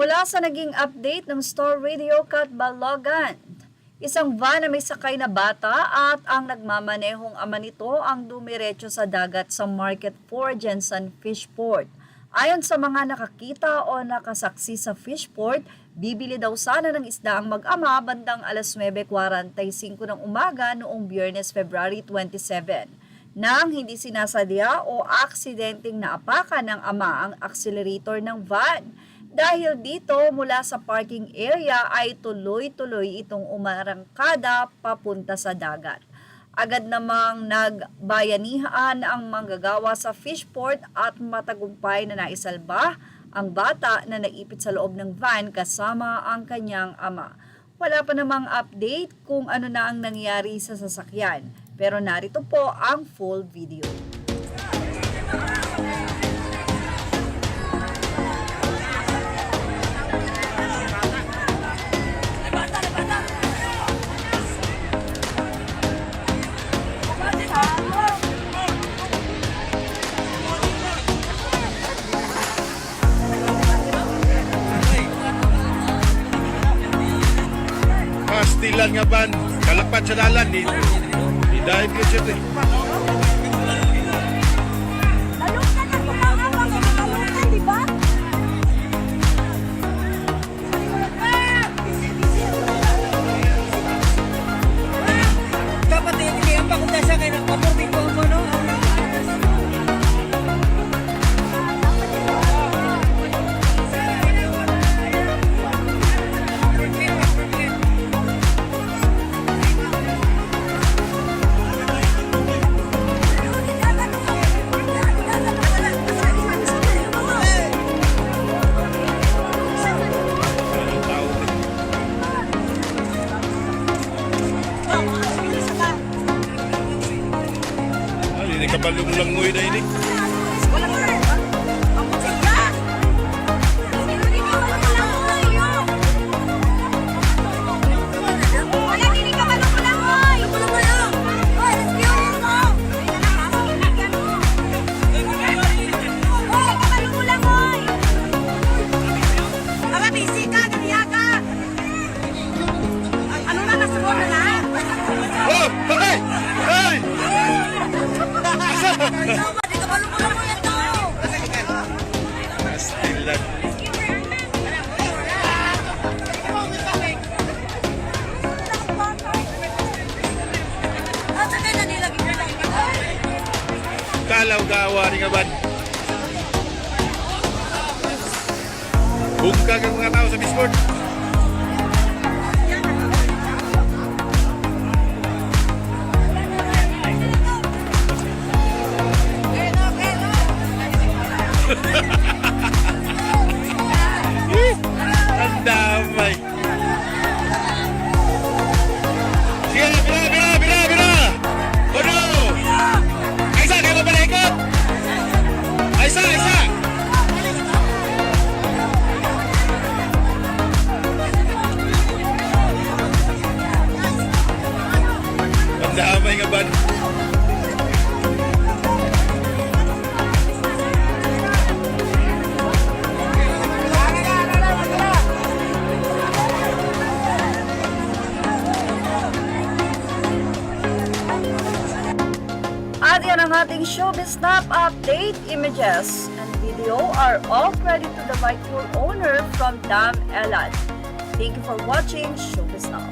Mula sa naging update ng Star Radio Catbalogan, isang van na may sakay na bata at ang nagmamanehong ama nito ang dumiretso sa dagat sa Market 4 Jensen Fishport. Ayon sa mga nakakita o nakasaksi sa Fishport, bibili daw sana ng isda ang mag-ama bandang alas 9:45 ng umaga noong Biyernes, February 27. Nang hindi sinasadya o aksidenteng naapakan ng ama ang accelerator ng van. Dahil dito, mula sa parking area ay tuloy-tuloy itong umarangkada papunta sa dagat. Agad namang nagbayanihan ang manggagawa sa Fishport at matagumpay na naisalba ang bata na naipit sa loob ng van kasama ang kanyang ama. Wala pa namang update kung ano na ang nangyari sa sasakyan, pero narito po ang full video. Pastilan nga ban, kalakpat sa dalan di dahil ko siya. Lalukan na kumakawa ka lalukan, di ba? Dapat hindi ang pakunta siya kaya nagpapurbing ko ako, no? Hindi ka balong-langoy na ini. Oh! Hey! Hey! Pastilan. Kalaw gawa rin nga ban. Bungkag ang mga tao sa Fishport. Ang damay. Sige, bira! Ano? Aisa, kayo ba palikot? Aisa! Ang damay nga ban. At yan ang ating Showbiz Snap update. Images and video are all credit to the rightful owner from Dam Elad. Thank you for watching Showbiz Snap.